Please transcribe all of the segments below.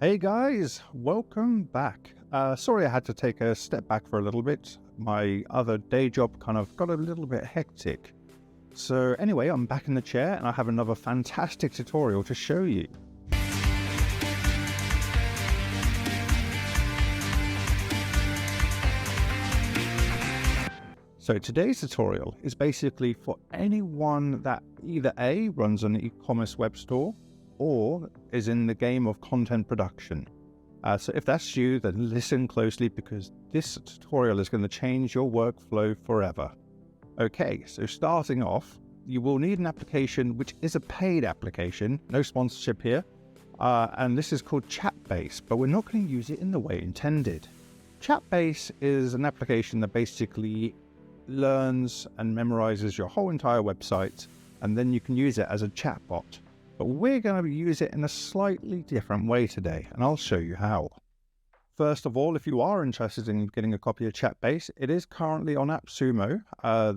Hey guys, welcome back. Sorry I had to take a step back for a little bit. My other day job kind of got a little bit hectic. So anyway, I'm back in the chair and I have another fantastic tutorial to show you. So today's tutorial is basically for anyone that either A, runs an e-commerce web store, or is in the game of content production. So if that's you, then listen closely because this tutorial is going to change your workflow forever. Okay, so starting off, you will need an application which is a paid application, no sponsorship here, and this is called Chatbase, but we're not going to use it in the way intended. Chatbase is an application that basically learns and memorizes your whole entire website, and then you can use it as a chatbot. But we're going to use it in a slightly different way today, and I'll show you how. First of all, if you are interested in getting a copy of Chatbase, it is currently on AppSumo.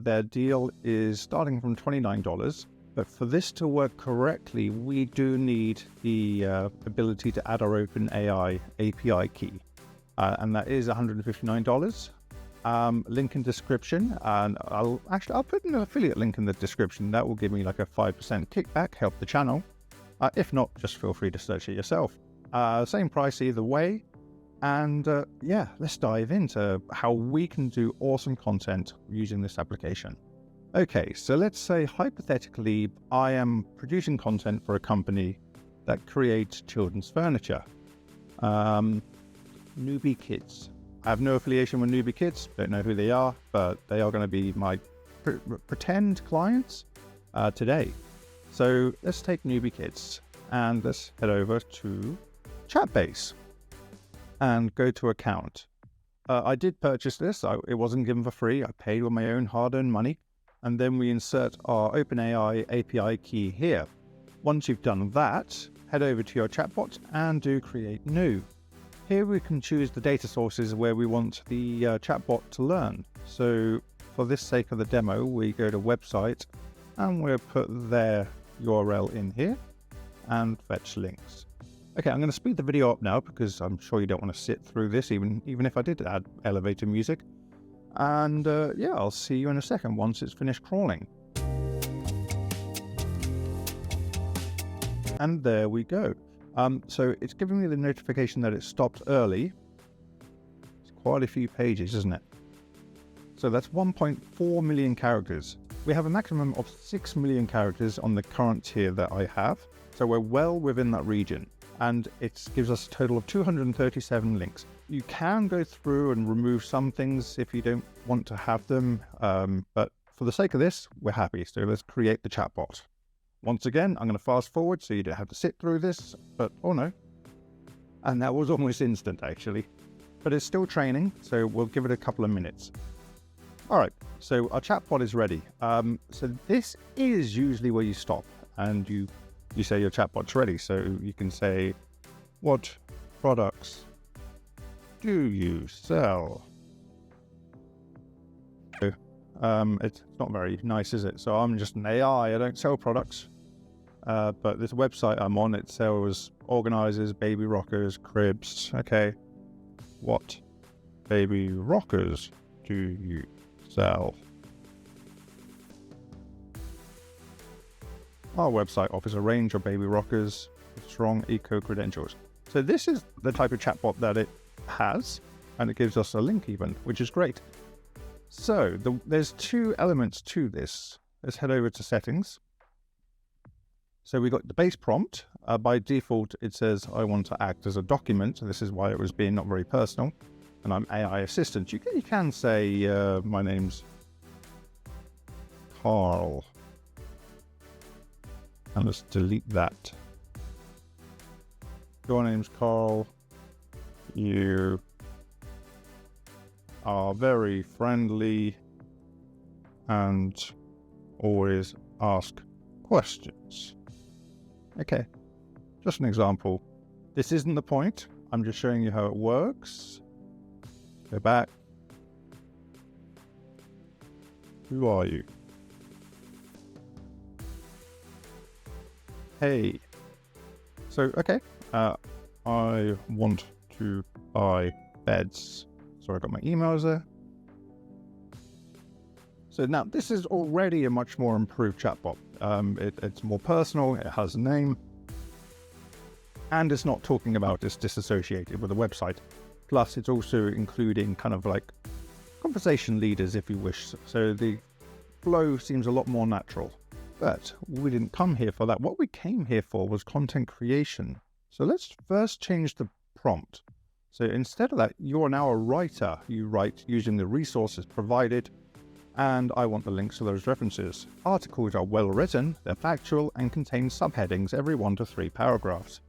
Their deal is starting from $29, but for this to work correctly, we do need the ability to add our OpenAI API key, and that is $159. Link in description, and I'll put an affiliate link in the description. That will give me like a 5% kickback, help the channel. If not, just feel free to search it yourself. Same price either way. And yeah, let's dive into how we can do awesome content using this application. Okay, so let's say hypothetically, I am producing content for a company that creates children's furniture. Newbie Kids. I have no affiliation with Newbie Kids, don't know who they are, but they are going to be my pretend clients today. So let's take Newbie Kids and let's head over to Chatbase and go to account. I did purchase this, it wasn't given for free, I paid with my own hard-earned money, and then we insert our OpenAI API key here. Once you've done that, head over to your chatbot and do create new. Here we can choose the data sources where we want the chatbot to learn. So for this sake of the demo, we go to website and we'll put their URL in here and fetch links. Okay, I'm going to speed the video up now because I'm sure you don't want to sit through this, even if I did add elevator music. And yeah, I'll see you in a second once it's finished crawling. And there we go. So it's giving me the notification that it stopped early. It's quite a few pages, isn't it? So that's 1.4 million characters. We have a maximum of 6 million characters on the current tier that I have. So we're well within that region. And it gives us a total of 237 links. You can go through and remove some things if you don't want to have them. But for the sake of this, we're happy. So let's create the chatbot. Once again, I'm going to fast forward so you don't have to sit through this, but oh no. And that was almost instant actually, but it's still training, so we'll give it a couple of minutes. All right, so our chatbot is ready. So this is usually where you stop and you say your chatbot's ready. So you can say, what products do you sell? It's not very nice, is it? So I'm just an AI, I don't sell products. But this website I'm on, it sells organizers, baby rockers, cribs. Okay, what baby rockers do you sell? Our website offers a range of baby rockers with strong eco credentials. So this is the type of chatbot that it has, and it gives us a link even, which is great. So there's two elements to this. Let's head over to settings. So we got the base prompt. By default, it says I want to act as a document. This is why it was being not very personal. And I'm AI assistant. You can say my name's Carl. And let's delete that. Your name's Carl. You are very friendly and always ask questions. Okay, just an example. This isn't the point. I'm just showing you how it works. Go back. Who are you? Hey. So, okay. I want to buy beds. So I got my emails there. So now this is already a much more improved chatbot. It's more personal, it has a name, and it's not talking about it's disassociated with the website. Plus it's also including kind of like conversation leaders if you wish. So the flow seems a lot more natural. But we didn't come here for that. What we came here for was content creation. So let's first change the prompt. So instead of that, you're now a writer. You write using the resources provided, and I want the links to those references. Articles are well written, they're factual, and contain subheadings every 1 to 3 paragraphs.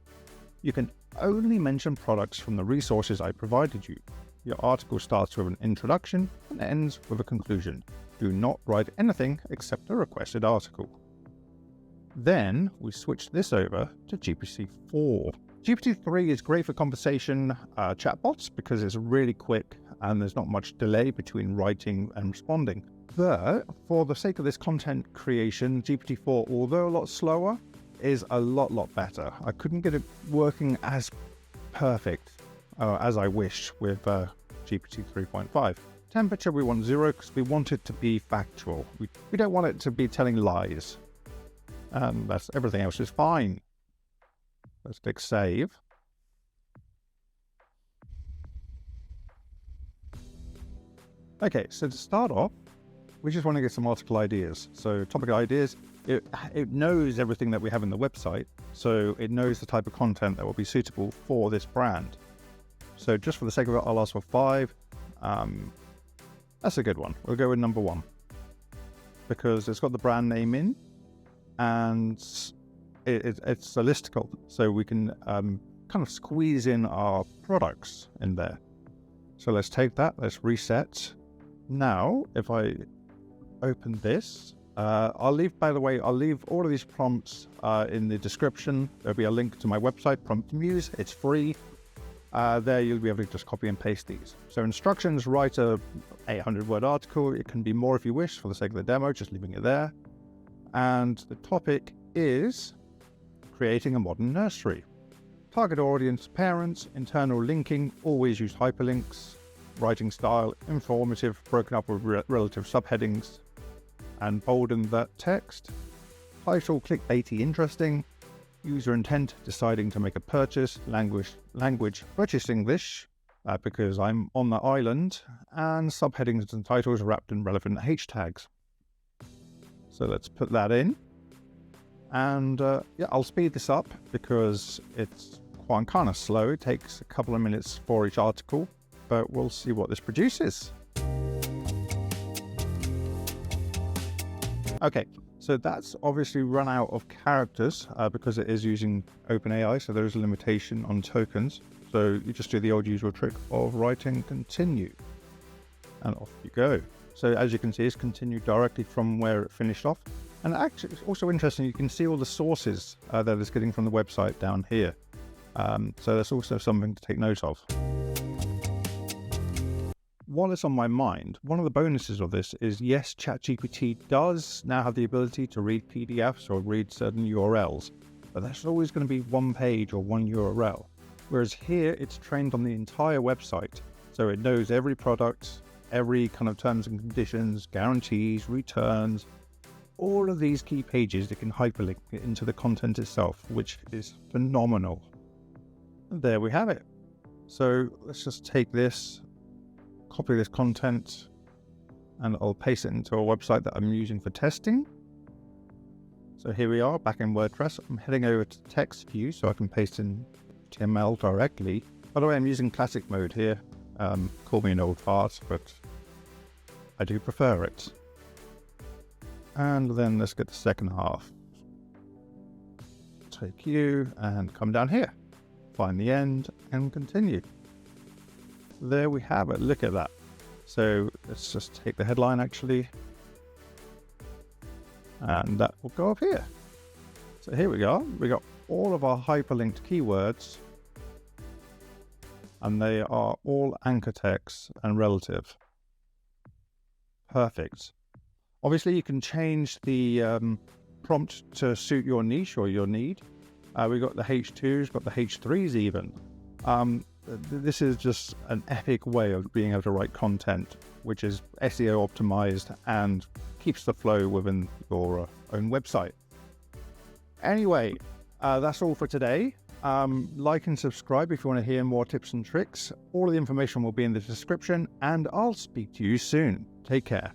You can only mention products from the resources I provided you. Your article starts with an introduction and ends with a conclusion. Do not write anything except a requested article. Then we switch this over to GPT-4. GPT-3 is great for conversation chatbots because it's really quick and there's not much delay between writing and responding. But for the sake of this content creation, GPT-4, although a lot slower, is a lot better. I couldn't get it working as perfect as I wish with GPT 3.5. Temperature we want 0 because we want it to be factual. We don't want it to be telling lies. That's everything else is fine. Let's click save. Okay, so to start off, we just want to get some article ideas. So topic ideas, it knows everything that we have in the website, so it knows the type of content that will be suitable for this brand. So just for the sake of it, I'll ask for 5. That's a good one. We'll go with number 1 because it's got the brand name in and it's a listicle, so we can kind of squeeze in our products in there. So let's take that, let's reset. Now, if I open this, I'll leave all of these prompts in the description. There'll be a link to my website, Promptmuse. It's free. There you'll be able to just copy and paste these. So instructions, write a 800-word article. It can be more if you wish for the sake of the demo, just leaving it there. And the topic is creating a modern nursery. Target audience, parents, internal linking, always use hyperlinks. Writing style, informative, broken up with relative subheadings, and bolden that text. Title, clickbaity, interesting. User intent, deciding to make a purchase. Language, British English, because I'm on the island. And subheadings and titles wrapped in relevant H tags. So let's put that in. And yeah, I'll speed this up because it's kind of slow. It takes a couple of minutes for each article, but we'll see what this produces. Okay, so that's obviously run out of characters because it is using OpenAI, so there's a limitation on tokens. So you just do the old usual trick of writing continue, and off you go. So as you can see, it's continued directly from where it finished off. And actually, it's also interesting, you can see all the sources that it's getting from the website down here. So that's also something to take note of. While it's on my mind, one of the bonuses of this is, yes, ChatGPT does now have the ability to read PDFs or read certain URLs, but that's always going to be one page or one URL. Whereas here, it's trained on the entire website. So it knows every product, every kind of terms and conditions, guarantees, returns, all of these key pages that can hyperlink into the content itself, which is phenomenal. And there we have it. So let's just take this, copy this content, and I'll paste it into a website that I'm using for testing. So here we are back in WordPress. I'm heading over to text view so I can paste in HTML directly. By the way, I'm using classic mode here. Call me an old fart, but I do prefer it. And then let's get the second half. Take you and come down here. Find the end and continue. There we have it. Look at that. So let's just take the headline actually. And that will go up here. So here we go. We got all of our hyperlinked keywords. And they are all anchor text and relative. Perfect. Obviously, you can change the prompt to suit your niche or your need. We've got the H2s, got the H3s even. This is just an epic way of being able to write content, which is SEO optimized and keeps the flow within your own website. Anyway, that's all for today. Like and subscribe if you want to hear more tips and tricks. All of the information will be in the description, and I'll speak to you soon. Take care.